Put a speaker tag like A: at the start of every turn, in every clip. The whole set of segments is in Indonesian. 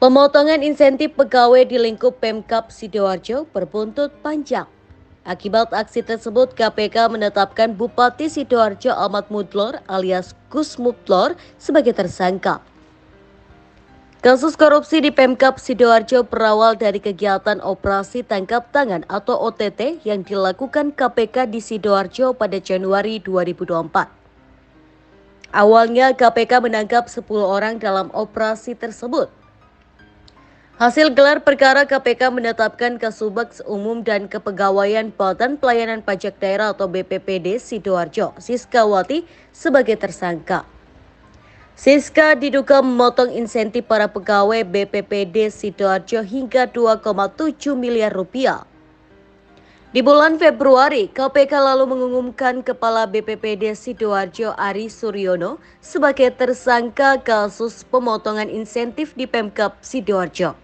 A: Pemotongan insentif pegawai di lingkup Pemkab Sidoarjo berbuntut panjang. Akibat aksi tersebut, KPK menetapkan Bupati Sidoarjo Ahmad Mudlor alias Gus Mudlor sebagai tersangka. Kasus korupsi di Pemkab Sidoarjo berawal dari kegiatan operasi tangkap tangan atau OTT yang dilakukan KPK di Sidoarjo pada Januari 2024. Awalnya KPK menangkap 10 orang dalam operasi tersebut. Hasil gelar perkara, KPK menetapkan Kasubag Umum dan Kepegawaian Badan Pelayanan Pajak Daerah atau BPPD Sidoarjo, Siskawati, sebagai tersangka. Siska diduga memotong insentif para pegawai BPPD Sidoarjo hingga 2,7 miliar rupiah. Di bulan Februari, KPK lalu mengumumkan Kepala BPPD Sidoarjo Ari Suryono sebagai tersangka kasus pemotongan insentif di Pemkab Sidoarjo.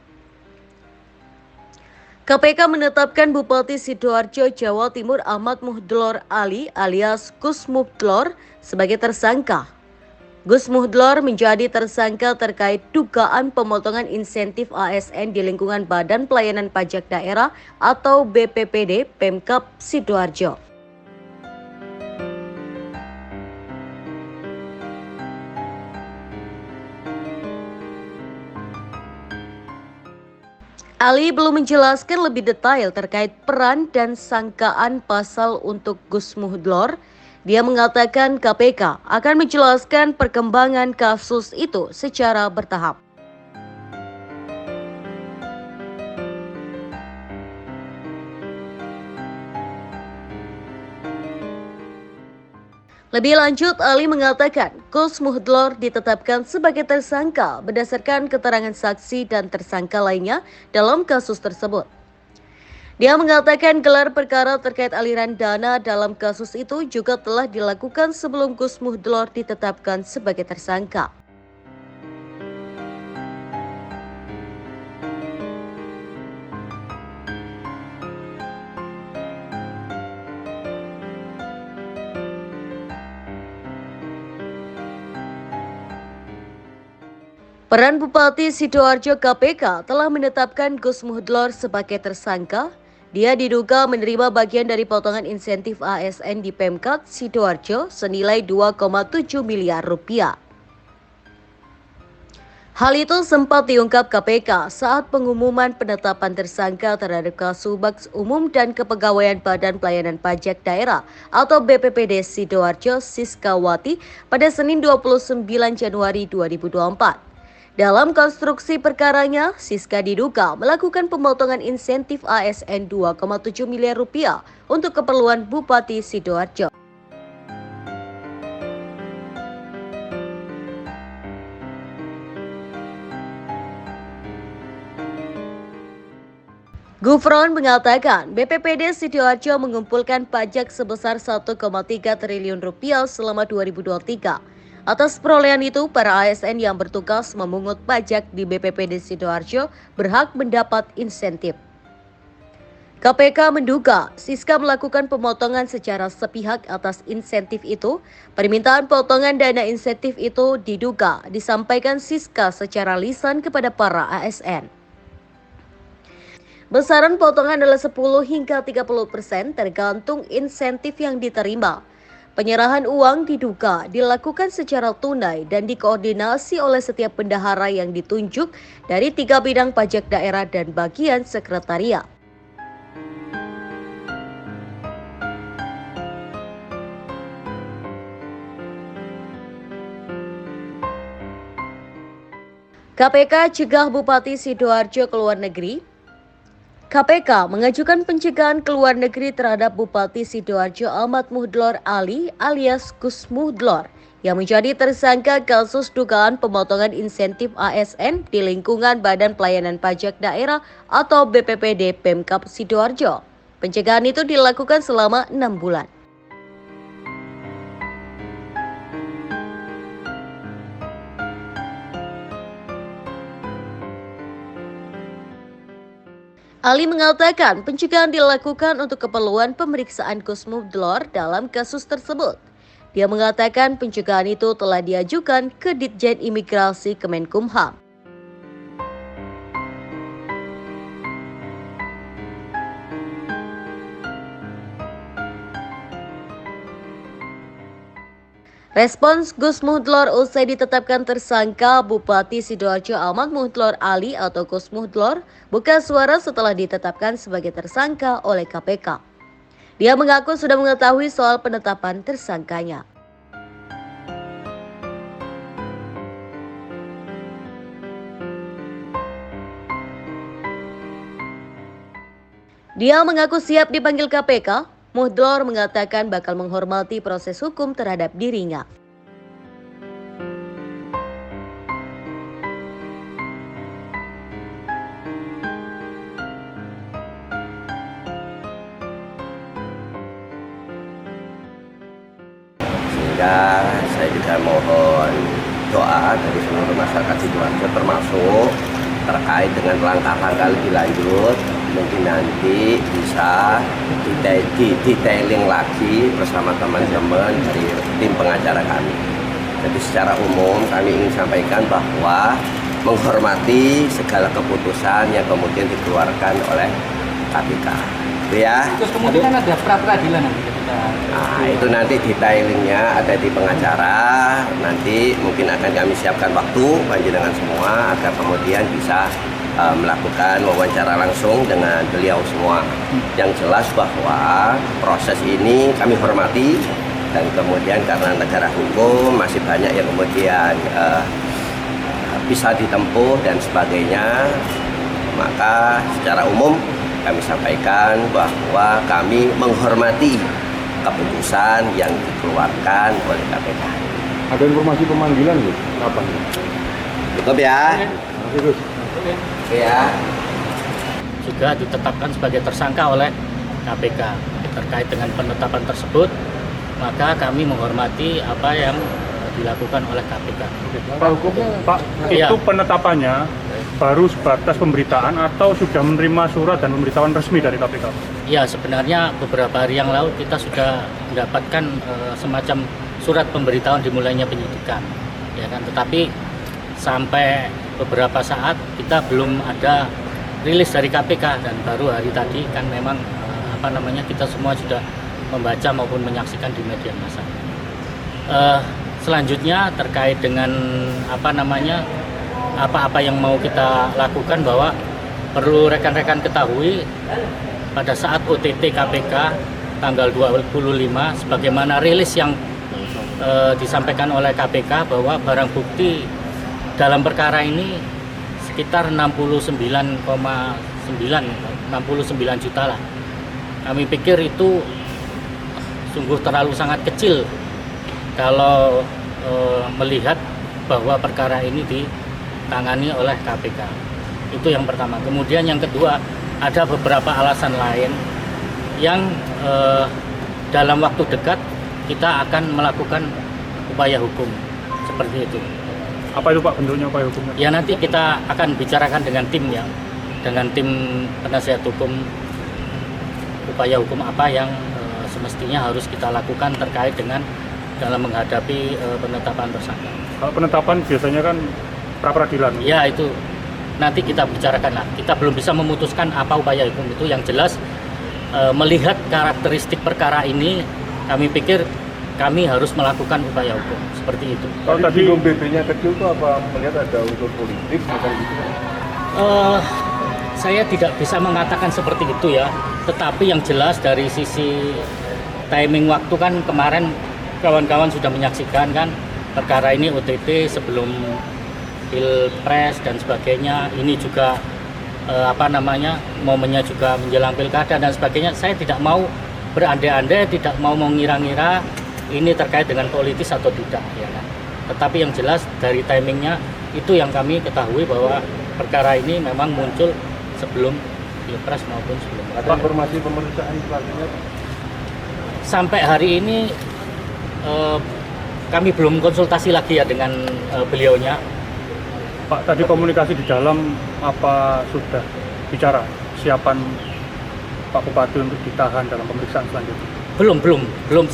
A: KPK menetapkan Bupati Sidoarjo, Jawa Timur Ahmad Mudlor Ali alias Gus Mudlor sebagai tersangka. Gus Mudlor menjadi tersangka terkait dugaan pemotongan insentif ASN di lingkungan Badan Pelayanan Pajak Daerah atau BPPD Pemkab Sidoarjo. Ali belum menjelaskan lebih detail terkait peran dan sangkaan pasal untuk Gus Mudlor. Dia mengatakan KPK akan menjelaskan perkembangan kasus itu secara bertahap. Lebih lanjut, Ali mengatakan Gus Mudlor ditetapkan sebagai tersangka berdasarkan keterangan saksi dan tersangka lainnya dalam kasus tersebut. Dia mengatakan gelar perkara terkait aliran dana dalam kasus itu juga telah dilakukan sebelum Gus Mudlor ditetapkan sebagai tersangka. Peran Bupati Sidoarjo, KPK telah menetapkan Gus Mudlor sebagai tersangka. Dia diduga menerima bagian dari potongan insentif ASN di Pemkab Sidoarjo senilai 2,7 miliar rupiah. Hal itu sempat diungkap KPK saat pengumuman penetapan tersangka terhadap Kasubag Umum dan Kepegawaian Badan Pelayanan Pajak Daerah atau BPPD Sidoarjo, Siskawati pada Senin 29 Januari 2024. Dalam konstruksi perkaranya, Siska diduga melakukan pemotongan insentif ASN 2,7 miliar rupiah untuk keperluan Bupati Sidoarjo. Gufron mengatakan BPPD Sidoarjo mengumpulkan pajak sebesar 1,3 triliun rupiah selama 2023. Atas perolehan itu, para ASN yang bertugas memungut pajak di BPPD Sidoarjo berhak mendapat insentif. KPK menduga Siska melakukan pemotongan secara sepihak atas insentif itu. Permintaan potongan dana insentif itu diduga disampaikan Siska secara lisan kepada para ASN. Besaran potongan adalah 10 hingga 30% tergantung insentif yang diterima. Penyerahan uang diduga dilakukan secara tunai dan dikoordinasi oleh setiap bendahara yang ditunjuk dari 3 bidang pajak daerah dan bagian sekretariat. KPK cegah Bupati Sidoarjo ke luar negeri. KPK mengajukan pencegahan ke luar negeri terhadap Bupati Sidoarjo Ahmad Mudlor Ali alias Gus Mudlor yang menjadi tersangka kasus dugaan pemotongan insentif ASN di lingkungan Badan Pelayanan Pajak Daerah atau BPPD Pemkab Sidoarjo. Pencegahan itu dilakukan selama 6 bulan. Ali mengatakan pencegahan dilakukan untuk keperluan pemeriksaan Gus Mudlor dalam kasus tersebut. Dia mengatakan pencegahan itu telah diajukan ke Ditjen Imigrasi Kemenkumham. Respons Gus Muhdlor usai ditetapkan tersangka, Bupati Sidoarjo Ahmad Muhdlor Ali atau Gus Muhdlor buka suara setelah ditetapkan sebagai tersangka oleh KPK. Dia mengaku sudah mengetahui soal penetapan tersangkanya. Dia mengaku siap dipanggil KPK. Muhdlor mengatakan bakal menghormati proses hukum terhadap dirinya.
B: Sehingga saya juga mohon doa dari seluruh masyarakat Sidoarjo, termasuk terkait dengan langkah-langkah lebih lanjut, mungkin nanti bisa detailing lagi bersama teman-teman dari tim pengacara kami. Jadi secara umum kami ingin sampaikan bahwa menghormati segala keputusan yang kemudian dikeluarkan oleh KPK. Itu ya.
C: Terus kemudian kan ada pra-peradilan nanti ketika.
B: Nah, itu nanti detailingnya ada di pengacara. Nanti mungkin akan kami siapkan waktu panjenengan semua agar kemudian bisa melakukan wawancara langsung dengan beliau semua. Yang jelas bahwa proses ini kami hormati, dan kemudian karena negara hukum masih banyak yang kemudian bisa ditempuh dan sebagainya, maka secara umum kami sampaikan bahwa kami menghormati keputusan yang dikeluarkan oleh KPK.
D: Ada informasi pemanggilan, Gus? Kapan?
B: Cukup ya?
D: Oke, Gus.
B: Oke ya.
C: Juga ditetapkan sebagai tersangka oleh KPK. Terkait dengan penetapan tersebut, maka kami menghormati apa yang dilakukan oleh KPK.
D: Pak Hukum, Pak,
C: Iya.
D: itu penetapannya baru sebatas pemberitaan atau sudah menerima surat dan pemberitahuan resmi dari KPK?
C: Ya, sebenarnya beberapa hari yang lalu kita sudah mendapatkan semacam surat pemberitahuan dimulainya penyidikan, ya kan. Tetapi sampai beberapa saat kita belum ada rilis dari KPK, dan baru hari tadi kan memang kita semua sudah membaca maupun menyaksikan di media massa. Selanjutnya terkait dengan apa yang mau kita lakukan, bahwa perlu rekan-rekan ketahui pada saat OTT KPK tanggal 25 sebagaimana rilis yang disampaikan oleh KPK bahwa barang bukti dalam perkara ini sekitar 69,9 juta lah. Kami pikir itu sungguh terlalu sangat kecil kalau melihat bahwa perkara ini ditangani oleh KPK. Itu yang pertama. Kemudian yang kedua, ada beberapa alasan lain yang dalam waktu dekat kita akan melakukan upaya hukum seperti itu.
D: Apa itu, Pak, bentuknya upaya hukumnya?
C: Ya, nanti kita akan bicarakan dengan tim dengan tim penasihat hukum, upaya hukum apa yang semestinya harus kita lakukan terkait dengan dalam menghadapi penetapan tersangka.
D: Kalau penetapan biasanya kan pra-peradilan.
C: Ya, itu nanti kita bicarakan lah. Kita belum bisa memutuskan apa upaya hukum itu. Yang jelas melihat karakteristik perkara ini, kami pikir kami harus melakukan upaya hukum seperti itu.
D: Kalau tadi
E: BB-nya kecil itu apa melihat ada unsur politik macam gitu?
C: Saya tidak bisa mengatakan seperti itu ya. Tetapi yang jelas dari sisi timing waktu kan kemarin kawan-kawan sudah menyaksikan kan perkara ini OTT sebelum Pilpres dan sebagainya. Ini juga momennya juga menjelang pilkada dan sebagainya. Saya tidak mau berandai-andai, tidak mau mengira-ngira ini terkait dengan politis atau tidak, ya kan. Tetapi yang jelas dari timingnya itu yang kami ketahui bahwa perkara ini memang muncul sebelum Pilpres maupun sebelum.
E: Ada informasi pemeriksaan selanjutnya?
C: Sampai hari ini kami belum konsultasi lagi ya dengan beliaunya.
D: Pak, tadi komunikasi di dalam apa sudah bicara siapan Pak Bupati untuk ditahan dalam pemeriksaan selanjutnya?
C: Belum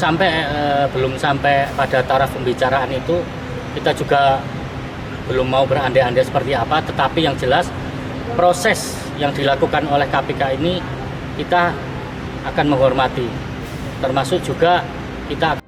C: sampai pada taraf pembicaraan itu. Kita juga belum mau berandai-andai seperti apa, tetapi yang jelas proses yang dilakukan oleh KPK ini kita akan menghormati, termasuk juga kita